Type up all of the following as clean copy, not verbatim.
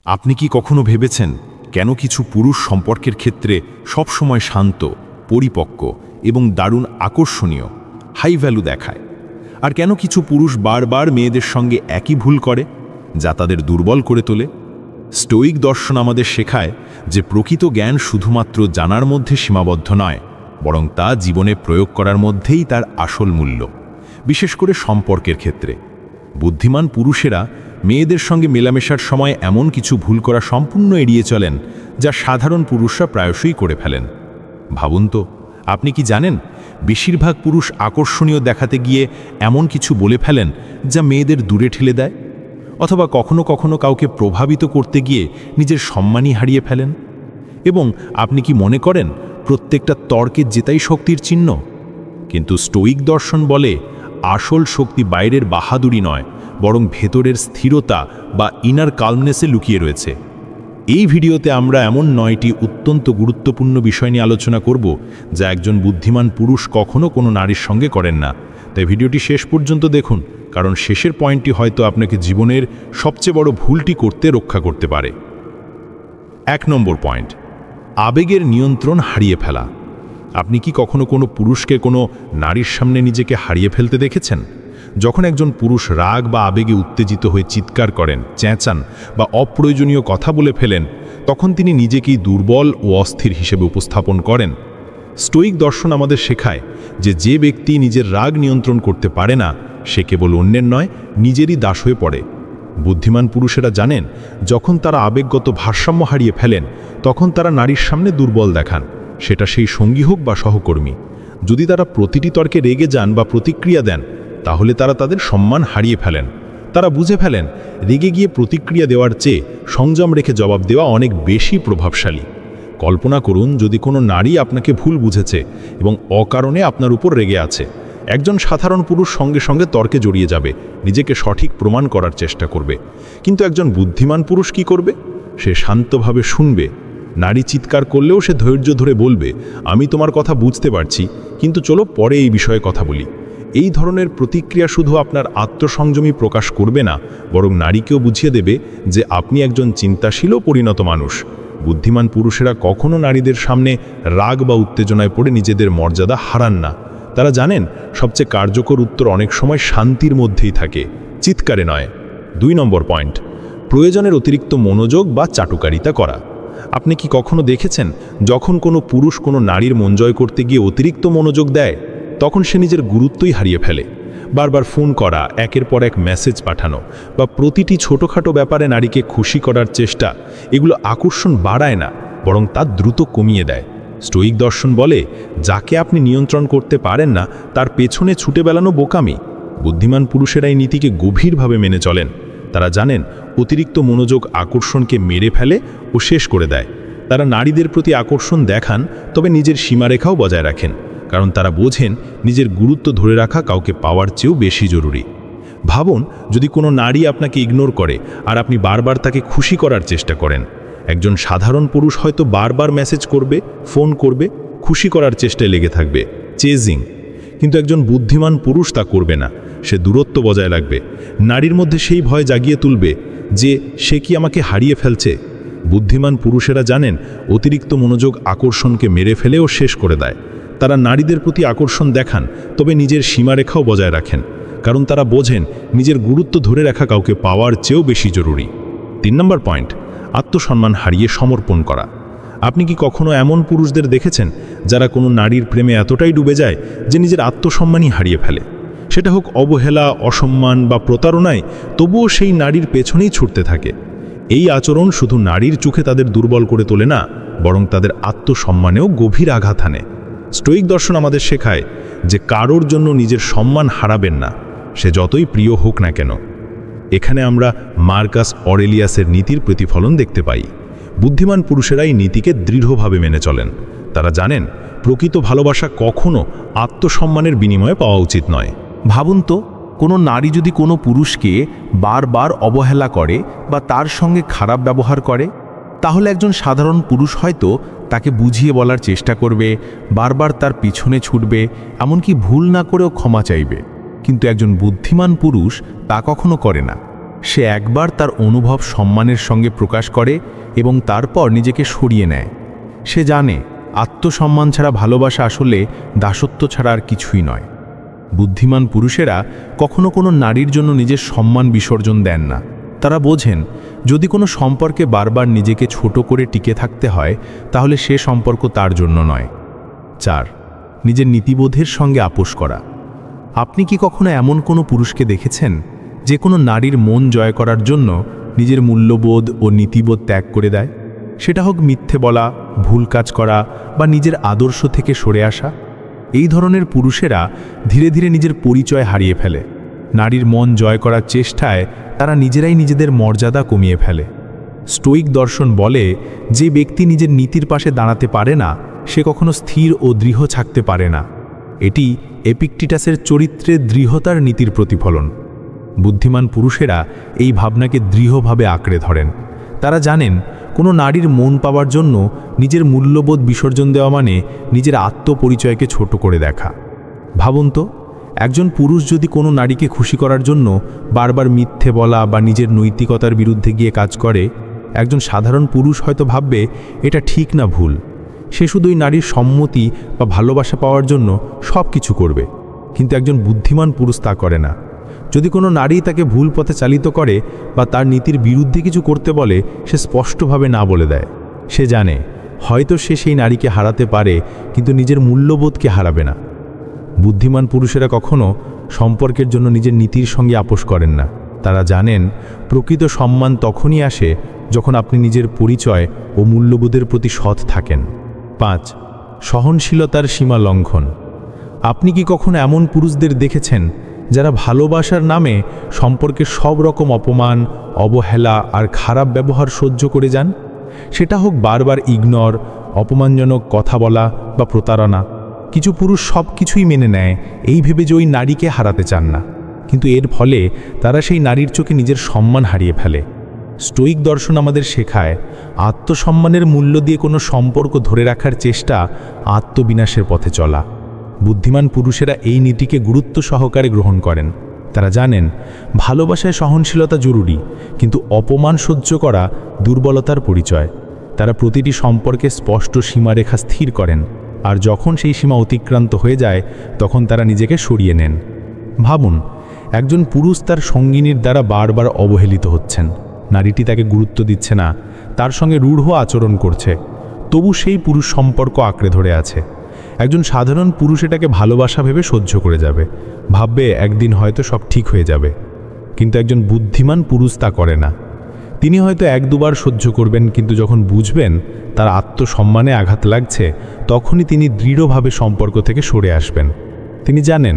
আপনি কি কখনো ভেবেছেন কেন কিছু পুরুষ সম্পর্কের ক্ষেত্রে সবসময় শান্ত, পরিপক্ক এবং দারুণ আকর্ষণীয়, হাই ভ্যালু দেখায়, আর কেন কিছু পুরুষ বারবার মেয়েদের সঙ্গে একই ভুল করে যা তাদের দুর্বল করে তোলে? স্টোয়িক দর্শন আমাদের শেখায় যে প্রকৃত জ্ঞান শুধুমাত্র জানার মধ্যে সীমাবদ্ধ নয়, বরং তা জীবনে প্রয়োগ করার মধ্যেই তার আসল মূল্য, বিশেষ করে সম্পর্কের ক্ষেত্রে। বুদ্ধিমান পুরুষেরা মেয়েদের সঙ্গে মেলামেশার সময় এমন কিছু ভুল করা সম্পূর্ণ এড়িয়ে চলেন যা সাধারণ পুরুষরা প্রায়শই করে ফেলেন। ভাবুন তো, আপনি কি জানেন বেশিরভাগ পুরুষ আকর্ষণীয় দেখাতে গিয়ে এমন কিছু বলে ফেলেন যা মেয়েদের দূরে ঠেলে দেয়, অথবা কখনো কখনো কাউকে প্রভাবিত করতে গিয়ে নিজের সম্মানই হারিয়ে ফেলেন? এবং আপনি কি মনে করেন প্রত্যেকটা তর্কের জেতাই শক্তির চিহ্ন? কিন্তু স্টোয়িক দর্শন বলে আসল শক্তি বাইরের বাহাদুরি নয়, বরং ভেতরের স্থিরতা বা ইনার কালমনেসে লুকিয়ে রয়েছে। এই ভিডিওতে আমরা এমন 9টি অত্যন্ত গুরুত্বপূর্ণ বিষয় নিয়ে আলোচনা করব যা একজন বুদ্ধিমান পুরুষ কখনো কোনো নারীর সঙ্গে করেন না। তাই ভিডিওটি শেষ পর্যন্ত দেখুন, কারণ শেষের পয়েন্টটি হয়তো আপনাকে জীবনের সবচেয়ে বড় ভুলটি করতে রক্ষা করতে পারে। 1 নম্বর পয়েন্ট, আবেগের নিয়ন্ত্রণ হারিয়ে ফেলা। আপনি কি কখনো কোনো পুরুষকে কোনো নারীর সামনে নিজেকে হারিয়ে ফেলতে দেখেছেন? যখন একজন পুরুষ রাগ বা আবেগে উত্তেজিত হয়ে চিৎকার করেন, চেঁচান বা অপ্রয়োজনীয় কথা বলে ফেলেন, তখন তিনি নিজেকেই দুর্বল ও অস্থির হিসেবে উপস্থাপন করেন। স্টোয়িক দর্শন আমাদের শেখায় যে ব্যক্তি নিজের রাগ নিয়ন্ত্রণ করতে পারে না, সে কেবল অন্যের নয়, নিজেরই দাস হয়ে পড়ে। বুদ্ধিমান পুরুষেরা জানেন যখন তারা আবেগগত ভারসাম্য হারিয়ে ফেলেন, তখন তারা নারীর সামনে দুর্বল দেখান, সেটা সেই সঙ্গী হোক বা সহকর্মী। যদি তারা প্রতিটি তর্কে রেগে যান বা প্রতিক্রিয়া দেন, তাহলে তারা তাদের সম্মান হারিয়ে ফেলেন। তারা বুঝে ফেলেন রেগে গিয়ে প্রতিক্রিয়া দেওয়ার চেয়ে সংযম রেখে জবাব দেওয়া অনেক বেশি প্রভাবশালী। কল্পনা করুন যদি কোনো নারী আপনাকে ভুল বুঝেছে এবং অকারণে আপনার উপর রেগে আছে। একজন সাধারণ পুরুষ সঙ্গে সঙ্গে তর্কে জড়িয়ে যাবে, নিজেকে সঠিক প্রমাণ করার চেষ্টা করবে। কিন্তু একজন বুদ্ধিমান পুরুষ কি করবে? সে শান্তভাবে শুনবে। নারী চিৎকার করলেও সে ধৈর্য ধরে বলবে, আমি তোমার কথা বুঝতে পারছি, কিন্তু চলো পরে এই বিষয়ে কথা বলি। এই ধরনের প্রতিক্রিয়া শুধু আপনার আত্মসংযমী প্রকাশ করবে না, বরং নারীকেও বুঝিয়ে দেবে যে আপনি একজন চিন্তাশীল ও পরিণত মানুষ। বুদ্ধিমান পুরুষেরা কখনো নারীদের সামনে রাগ বা উত্তেজনায় পড়ে নিজেদের মর্যাদা হারান না। তারা জানেন সবচেয়ে কার্যকর উত্তর অনেক সময় শান্তির মধ্যেই থাকে, চিৎকারে নয়। 2 নম্বর পয়েন্ট, প্রয়োজনের অতিরিক্ত মনোযোগ বা চাটুকারিতা করা। আপনি কি কখনো দেখেছেন যখন কোনো পুরুষ কোনো নারীর মন জয় করতে গিয়ে অতিরিক্ত মনোযোগ দেয়, তখন সে নিজের গুরুত্বই হারিয়ে ফেলে? বারবার ফোন করা, একের পর এক মেসেজ পাঠানো বা প্রতিটি ছোটোখাটো ব্যাপারে নারীকে খুশি করার চেষ্টা, এগুলো আকর্ষণ বাড়ায় না, বরং তা দ্রুত কমিয়ে দেয়। স্টোয়িক দর্শন বলে যাকে আপনি নিয়ন্ত্রণ করতে পারেন না তার পেছনে ছুটে বেড়ানো বোকামি। বুদ্ধিমান পুরুষেরা এই নীতিকে গভীরভাবে মেনে চলেন। তারা জানেন অতিরিক্ত মনোযোগ আকর্ষণকে মেরে ফেলে ও শেষ করে দেয়। তারা নারীদের প্রতি আকর্ষণ দেখান, তবে নিজের সীমারেখাও বজায় রাখেন, কারণ তারা বোঝেন নিজের গুরুত্ব ধরে রাখা কাউকে পাওয়ার চেয়েও বেশি জরুরি। ভাবুন যদি কোনো নারী আপনাকে ইগনোর করে আর আপনি বারবার তাকে খুশি করার চেষ্টা করেন। একজন সাধারণ পুরুষ হয়তো বারবার মেসেজ করবে, ফোন করবে, খুশি করার চেষ্টায় লেগে থাকবে, চেজিং। কিন্তু একজন বুদ্ধিমান পুরুষ তা করবে না, সে দূরত্ব বজায় রাখবে। নারীর মধ্যে সেই ভয় জাগিয়ে তুলবে যে সে কি আমাকে হারিয়ে ফেলছে। বুদ্ধিমান পুরুষেরা জানেন অতিরিক্ত মনোযোগ আকর্ষণকে মেরে ফেলেও শেষ করে দেয়। তারা নারীদের প্রতি আকর্ষণ দেখান, তবে নিজের সীমারেখাও বজায় রাখেন, কারণ তারা বোঝেন নিজের গুরুত্ব ধরে রাখা কাউকে পাওয়ার চেয়েও বেশি জরুরি। 3 নম্বর পয়েন্ট, আত্মসম্মান হারিয়ে সমর্পণ করা। আপনি কি কখনো এমন পুরুষদের দেখেছেন যারা কোনো নারীর প্রেমে এতটাই ডুবে যায় যে নিজের আত্মসম্মানই হারিয়ে ফেলে? সেটা হোক অবহেলা, অসম্মান বা প্রতারণায়, তবুও সেই নারীর পেছনেই ছুটতে থাকে। এই আচরণ শুধু নারীর চোখে তাদের দুর্বল করে তোলে না, বরং তাদের আত্মসম্মানেও গভীর আঘাত হানে। স্টোয়িক দর্শন আমাদের শেখায় যে কারোর জন্য নিজের সম্মান হারাবেন না, সে যতই প্রিয় হোক না কেন। এখানে আমরা মার্কাস অরেলিয়াসের নীতির প্রতিফলন দেখতে পাই। বুদ্ধিমান পুরুষেরা এই নীতিকে দৃঢ়ভাবে মেনে চলেন। তারা জানেন প্রকৃত ভালোবাসা কখনো আত্মসম্মানের বিনিময়ে পাওয়া উচিত নয়। ভাবুন তো, কোনো নারী যদি কোনো পুরুষকে বারবার অবহেলা করে বা তার সঙ্গে খারাপ ব্যবহার করে, তাহলে একজন সাধারণ পুরুষ হয়তো তাকে বুঝিয়ে বলার চেষ্টা করবে, বারবার তার পিছনে ছুটবে, এমনকি ভুল না করেও ক্ষমা চাইবে। কিন্তু একজন বুদ্ধিমান পুরুষ তা কখনো করে না। সে একবার তার অনুভব সম্মানের সঙ্গে প্রকাশ করে এবং তারপর নিজেকে সরিয়ে নেয়। সে জানে আত্মসম্মান ছাড়া ভালোবাসা আসলে দাসত্ব ছাড়া আর কিছুই নয়। বুদ্ধিমান পুরুষেরা কখনো কোনো নারীর জন্য নিজের সম্মান বিসর্জন দেন না। তারা বোঝেন যদি কোনো সম্পর্কে বারবার নিজেকে ছোট করে টিকে থাকতে হয় তাহলে সে সম্পর্ক তার জন্য নয়। 4. নিজের নীতিবোধের সঙ্গে আপোষ করা। আপনি কি কখনো এমন কোনো পুরুষকে দেখেছেন যে কোনো নারীর মন জয় করার জন্য নিজের মূল্যবোধ ও নীতিবোধ ত্যাগ করে দেয়? সেটা হোক মিথ্যে বলা, ভুল কাজ করা বা নিজের আদর্শ থেকে সরে আসা। এই ধরনের পুরুষেরা ধীরে ধীরে নিজের পরিচয় হারিয়ে ফেলে। নারীর মন জয় করার চেষ্টায় তারা নিজেরাই নিজেদের মর্যাদা কমিয়ে ফেলে। স্টোয়িক দর্শন বলে যে ব্যক্তি নিজের নীতির পাশে দাঁড়াতে পারে না সে কখনো স্থির ও দৃঢ় থাকতে পারে না। এটি এপিকটিটাসের চরিত্রের দৃঢ়তার নীতির প্রতিফলন। বুদ্ধিমান পুরুষেরা এই ভাবনাকে দৃঢ়ভাবে আঁকড়ে ধরেন। তারা জানেন কোনো নারীর মন পাওয়ার জন্য নিজের মূল্যবোধ বিসর্জন দেওয়া মানে নিজের আত্মপরিচয়কে ছোট করে দেখা। ভাবুন তো, একজন পুরুষ যদি কোনো নারীকে খুশি করার জন্য বারবার মিথ্যে বলা বা নিজের নৈতিকতার বিরুদ্ধে গিয়ে কাজ করে, একজন সাধারণ পুরুষ হয়তো ভাববে এটা ঠিক না, ভুল। সে শুধুই নারীর সম্মতি বা ভালোবাসা পাওয়ার জন্য সব কিছু করবে। কিন্তু একজন বুদ্ধিমান পুরুষ তা করে না। যদি কোনো নারী তাকে ভুল পথে চালিত করে বা তার নীতির বিরুদ্ধে কিছু করতে বলে, সে স্পষ্টভাবে না বলে দেয়। সে জানে হয়তো সে সেই নারীকে হারাতে পারে কিন্তু নিজের মূল্যবোধকে হারাবে না। বুদ্ধিমান পুরুষেরা কখনো সম্পর্কের জন্য নিজের নীতির সঙ্গে আপোষ করেন না। তারা জানেন প্রকৃত সম্মান তখনই আসে যখন আপনি নিজের পরিচয় ও মূল্যবোধের প্রতি সৎ থাকেন। 5. সহনশীলতার সীমা লঙ্ঘন। আপনি কি কখনো এমন পুরুষদের দেখেছেন যারা ভালোবাসার নামে সম্পর্কে সব রকম অপমান, অবহেলা আর খারাপ ব্যবহার সহ্য করে যান? সেটা হোক বারবার ইগনোর, অপমানজনক কথা বলা বা প্রতারণা। কিছু পুরুষ সব কিছুই মেনে নেয় এই ভেবে যে ওই নারীকে হারাতে চান না, কিন্তু এর ফলে তারা সেই নারীর চোখে নিজের সম্মান হারিয়ে ফেলে। স্টোয়িক দর্শন আমাদের শেখায় আত্মসম্মানের মূল্য দিয়ে কোনো সম্পর্ক ধরে রাখার চেষ্টা আত্মবিনাশের পথে চলা। বুদ্ধিমান পুরুষেরা এই নীতিকে গুরুত্ব সহকারে গ্রহণ করেন। তারা জানেন ভালোবাসায় সহনশীলতা জরুরি, কিন্তু অপমান সহ্য করা দুর্বলতার পরিচয়। তারা প্রতিটি সম্পর্কে স্পষ্ট সীমারেখা স্থির করেন, আর যখন সেই সীমা অতিক্রান্ত হয়ে যায় তখন তারা নিজেকে সরিয়ে নেন। ভাবুন, একজন পুরুষ তার সঙ্গিনীর দ্বারা বারবার অবহেলিত হচ্ছেন। নারীটি তাকে গুরুত্ব দিচ্ছে না, তার সঙ্গে রূঢ় আচরণ করছে, তবু সেই পুরুষ সম্পর্ক আঁকড়ে ধরে আছে। একজন সাধারণ পুরুষ এটাকে ভালোবাসা ভেবে সহ্য করে যাবে, ভাববে একদিন হয়তো সব ঠিক হয়ে যাবে। কিন্তু একজন বুদ্ধিমান পুরুষ তা করে না। তিনি হয়তো 1-2 বার সহ্য করবেন, কিন্তু যখন বুঝবেন তার আত্মসম্মানে আঘাত লাগছে তখনই তিনি দৃঢ়ভাবে সম্পর্ক থেকে সরে আসবেন। তিনি জানেন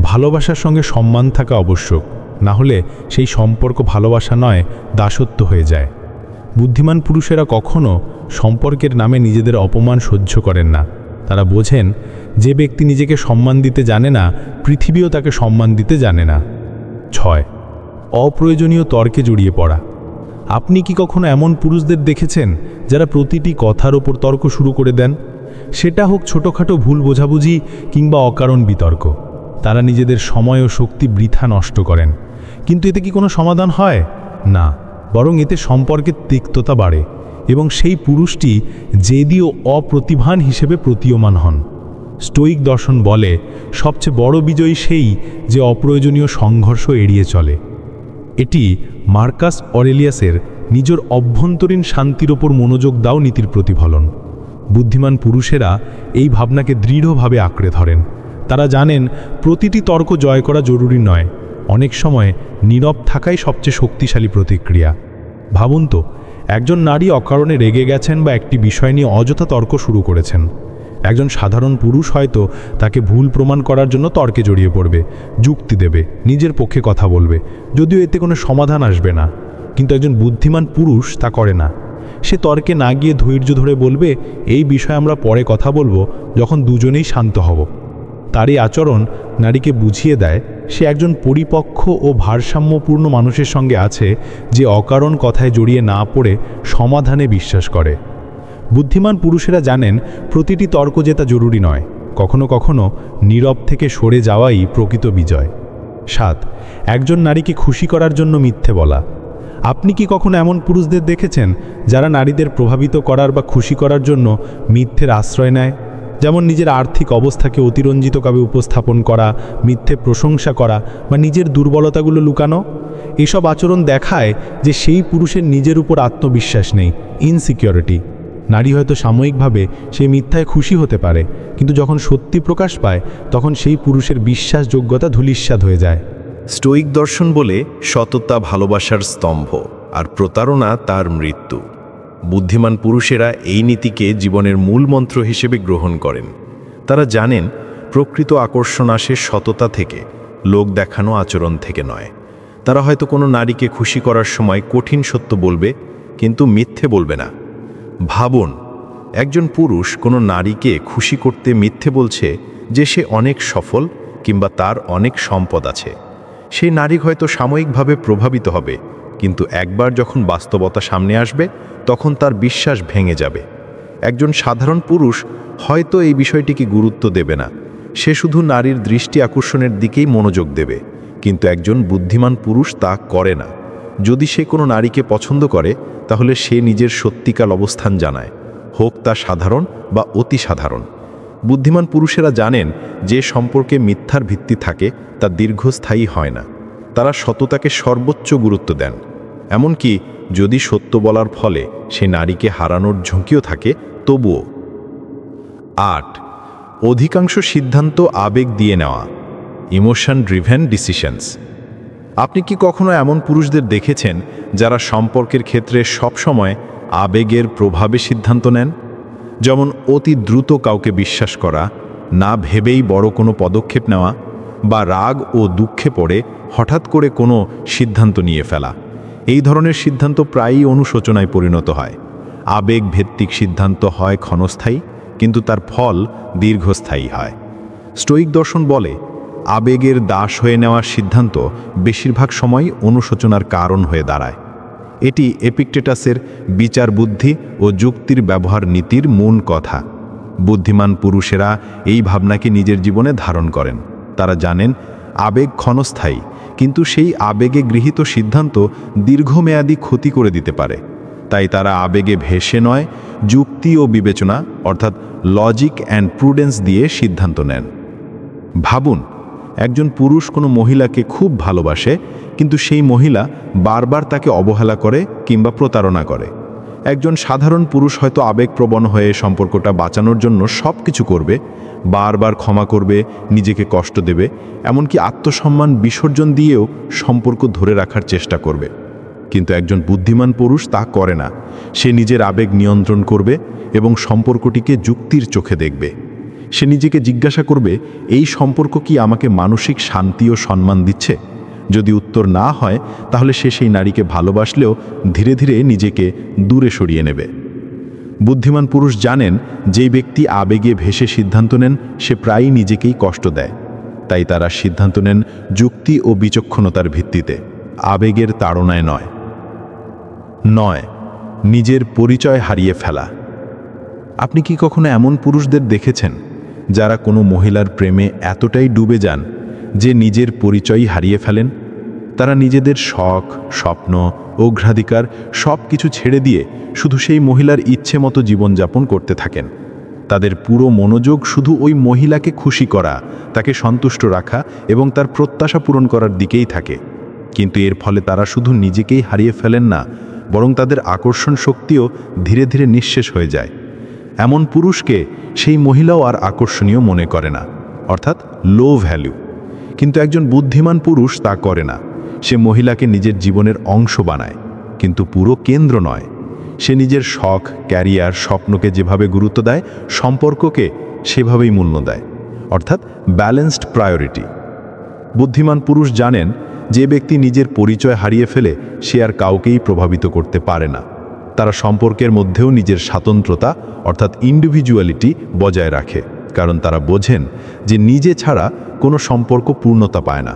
ভালোবাসার সঙ্গে সম্মান থাকা আবশ্যক, না হলে সেই সম্পর্ক ভালোবাসা নয়, দাসত্ব হয়ে যায়। বুদ্ধিমান পুরুষেরা কখনো সম্পর্কের নামে নিজেদের অপমান সহ্য করেন না। তারা বোঝেন যে ব্যক্তি নিজেকে সম্মান দিতে জানে না, পৃথিবীও তাকে সম্মান দিতে জানে না। 6. অপ্রয়োজনীয় তর্কে জড়িয়ে পড়া। আপনি কি কখনো এমন পুরুষদের দেখেছেন যারা প্রতিটি কথার ওপর তর্ক শুরু করে দেন? সেটা হোক ছোটোখাটো ভুল বোঝাবুঝি কিংবা অকারণ বিতর্ক। তারা নিজেদের সময় ও শক্তি বৃথা নষ্ট করেন। কিন্তু এতে কি কোনো সমাধান হয়? না, বরং এতে সম্পর্কের তিক্ততা বাড়ে এবং সেই পুরুষটি জেদি ও অপ্রতিভান হিসেবে প্রতীয়মান হন। স্টোয়িক দর্শন বলে সবচেয়ে বড় বিজয়ী সেই যে অপ্রয়োজনীয় সংঘর্ষ এড়িয়ে চলে। এটি মার্কাস অরেলিয়াসের নিজের অভ্যন্তরীণ শান্তির ওপর মনোযোগ দাও নীতির প্রতিফলন। বুদ্ধিমান পুরুষেরা এই ভাবনাকে দৃঢ়ভাবে আঁকড়ে ধরেন। তারা জানেন প্রতিটি তর্ক জয় করা জরুরি নয়, অনেক সময় নীরব থাকাই সবচেয়ে শক্তিশালী প্রতিক্রিয়া। ভাবুন তো, একজন নারী অকারণে রেগে গেছেন বা একটি বিষয় নিয়ে অযথা তর্ক শুরু করেছেন। একজন সাধারণ পুরুষ হয়তো তাকে ভুল প্রমাণ করার জন্য তর্কে জড়িয়ে পড়বে, যুক্তি দেবে, নিজের পক্ষে কথা বলবে, যদিও এতে কোনো সমাধান আসবে না। কিন্তু একজন বুদ্ধিমান পুরুষ তা করে না। সে তর্কে না গিয়ে ধৈর্য ধরে বলবে, এই বিষয়ে আমরা পরে কথা বলবো যখন দুজনেই শান্ত হব। তার এই আচরণ নারীকে বুঝিয়ে দেয় সে একজন পরিপক্ক ও ভারসাম্যপূর্ণ মানুষের সঙ্গে আছে, যে অকারণ কথায় জড়িয়ে না পড়ে সমাধানে বিশ্বাস করে। বুদ্ধিমান পুরুষেরা জানেন প্রতিটি তর্ক জেতা জরুরি নয়, কখনো কখনো নীরব থেকে সরে যাওয়াই প্রকৃত বিজয়। 7. একজন নারীকে খুশি করার জন্য মিথ্যে বলা। আপনি কি কখনো এমন পুরুষদের দেখেছেন যারা নারীদের প্রভাবিত করার বা খুশি করার জন্য মিথ্যের আশ্রয় নেয়? যেমন নিজের আর্থিক অবস্থাকে অতিরঞ্জিতভাবে উপস্থাপন করা, মিথ্যে প্রশংসা করা বা নিজের দুর্বলতাগুলো লুকানো। এসব আচরণ দেখায় যে সেই পুরুষের নিজের উপর আত্মবিশ্বাস নেই, ইনসিকিউরিটি। নারী হয়তো সাময়িকভাবে সেই মিথ্যায় খুশি হতে পারে, কিন্তু যখন সত্যি প্রকাশ পায় তখন সেই পুরুষের বিশ্বাসযোগ্যতা ধূলিসাৎ হয়ে যায়। স্টোয়িক দর্শন বলে সততা ভালোবাসার স্তম্ভ, আর প্রতারণা তার মৃত্যু। বুদ্ধিমান পুরুষেরা এই নীতিকে জীবনের মূল মন্ত্র হিসেবে গ্রহণ করেন। তারা জানেন প্রকৃত আকর্ষণ আসে সততা থেকে, লোক দেখানো আচরণ থেকে নয়। তারা হয়তো কোনো নারীকে খুশি করার সময় কঠিন সত্য বলবে, কিন্তু মিথ্যে বলবে না। ভাবুন, একজন পুরুষ কোনো নারীকে খুশি করতে মিথ্যে বলছে যে সে অনেক সফল কিংবা তার অনেক সম্পদ আছে। সেই নারী হয়তো সাময়িকভাবে প্রভাবিত হবে, কিন্তু একবার যখন বাস্তবতা সামনে আসবে তখন তার বিশ্বাস ভেঙে যাবে। একজন সাধারণ পুরুষ হয়তো এই বিষয়টিকে গুরুত্ব দেবে না, সে শুধু নারীর দৃষ্টি আকর্ষণের দিকেই মনোযোগ দেবে। কিন্তু একজন বুদ্ধিমান পুরুষ তা করে না। যদি সে কোনো নারীকে পছন্দ করে, তাহলে সে নিজের সত্যিকার অবস্থান জানায়, হোক তা সাধারণ বা অতি সাধারণ। বুদ্ধিমান পুরুষেরা জানেন যে সম্পর্কে মিথ্যার ভিত্তি থাকে তা দীর্ঘস্থায়ী হয় না। তারা সততাকে সর্বোচ্চ গুরুত্ব দেন, এমনকি যদি সত্য বলার ফলে সে নারীকে হারানোর ঝুঁকিও থাকে তবুও। 8. অধিকাংশ সিদ্ধান্ত আবেগ দিয়ে নেওয়া, ইমোশন ড্রিভেন ডিসিশনস। আপনি কি কখনো এমন পুরুষদের দেখেছেন যারা সম্পর্কের ক্ষেত্রে সবসময় আবেগের প্রভাবে সিদ্ধান্ত নেন? যেমন অতি দ্রুত কাউকে বিশ্বাস করা, না ভেবেই বড় কোনো পদক্ষেপ নেওয়া, বা রাগ ও দুঃখে পড়ে হঠাৎ করে কোনো সিদ্ধান্ত নিয়ে ফেলা। এই ধরনের সিদ্ধান্ত প্রায়ই অনুশোচনায় পরিণত হয়। আবেগ ভিত্তিক সিদ্ধান্ত হয় ক্ষণস্থায়ী, কিন্তু তার ফল দীর্ঘস্থায়ী হয়। স্টোয়িক দর্শন বলে, আবেগের দাস হয়ে নেওয়ার সিদ্ধান্ত বেশিরভাগ সময় অনুশোচনার কারণ হয়ে দাঁড়ায়। এটি এপিক্টেটাসের বিচার বুদ্ধি ও যুক্তির ব্যবহার নীতির মূল কথা। বুদ্ধিমান পুরুষেরা এই ভাবনাকে নিজের জীবনে ধারণ করেন। তারা জানেন আবেগ ক্ষণস্থায়ী, কিন্তু সেই আবেগে গৃহীত সিদ্ধান্ত দীর্ঘমেয়াদী ক্ষতি করে দিতে পারে। তাই তারা আবেগে ভেসে নয়, যুক্তি ও বিবেচনা অর্থাৎ লজিক অ্যান্ড প্রুডেন্স দিয়ে সিদ্ধান্ত নেন। ভাবুন, একজন পুরুষ কোনো মহিলাকে খুব ভালোবাসে, কিন্তু সেই মহিলা বারবার তাকে অবহেলা করে কিংবা প্রতারণা করে। একজন সাধারণ পুরুষ হয়তো আবেগপ্রবণ হয়ে সম্পর্কটা বাঁচানোর জন্য সব কিছু করবে, বারবার ক্ষমা করবে, নিজেকে কষ্ট দেবে, এমনকি আত্মসম্মান বিসর্জন দিয়েও সম্পর্ক ধরে রাখার চেষ্টা করবে। কিন্তু একজন বুদ্ধিমান পুরুষ তা করে না। সে নিজের আবেগ নিয়ন্ত্রণ করবে এবং সম্পর্কটিকে যুক্তির চোখে দেখবে। সে নিজেকে জিজ্ঞাসা করবে, এই সম্পর্ক কি আমাকে মানসিক শান্তি ও সম্মান দিচ্ছে? যদি উত্তর না হয়, তাহলে সে সেই নারীকে ভালোবাসলেও ধীরে ধীরে নিজেকে দূরে সরিয়ে নেবে। বুদ্ধিমান পুরুষ জানেন যে ব্যক্তি আবেগে ভেসে সিদ্ধান্ত নেন সে প্রায়ই নিজেকেই কষ্ট দেয়। তাই তারা সিদ্ধান্ত নেন যুক্তি ও বিচক্ষণতার ভিত্তিতে, আবেগের তাড়নায় নয়। 9. নিজের পরিচয় হারিয়ে ফেলা। আপনি কি কখনো এমন পুরুষদের দেখেছেন যারা কোনো মহিলার প্রেমে এতটাই ডুবে যান যে নিজের পরিচয় হারিয়ে ফেলেন? তারা নিজেদের শখ, স্বপ্ন, অগ্রাধিকার সব কিছু ছেড়ে দিয়ে শুধু সেই মহিলার ইচ্ছে মতো জীবনযাপন করতে থাকেন। তাদের পুরো মনোযোগ শুধু ওই মহিলাকে খুশি করা, তাকে সন্তুষ্ট রাখা এবং তার প্রত্যাশা পূরণ করার দিকেই থাকে। কিন্তু এর ফলে তারা শুধু নিজেকেই হারিয়ে ফেলেন না, বরং তাদের আকর্ষণ শক্তিও ধীরে ধীরে নিঃশেষ হয়ে যায়। এমন পুরুষকে সেই মহিলাও আর আকর্ষণীয় মনে করে না, অর্থাৎ লো ভ্যালু। কিন্তু একজন বুদ্ধিমান পুরুষ তা করে না। সে মহিলাকে নিজের জীবনের অংশ বানায়, কিন্তু পুরো কেন্দ্র নয়। সে নিজের শখ, ক্যারিয়ার, স্বপ্নকে যেভাবে গুরুত্ব দেয়, সম্পর্ককে সেভাবেই মূল্য দেয়, অর্থাৎ ব্যালেন্সড প্রায়োরিটি। বুদ্ধিমান পুরুষ জানেন যে ব্যক্তি নিজের পরিচয় হারিয়ে ফেলে সে আর কাউকেই প্রভাবিত করতে পারে না। তারা সম্পর্কের মধ্যেও নিজের স্বাতন্ত্রতা অর্থাৎ ইন্ডিভিজুয়ালিটি বজায় রাখে, কারণ তারা বোঝেন যে নিজে ছাড়া কোনো সম্পর্ক পূর্ণতা পায় না।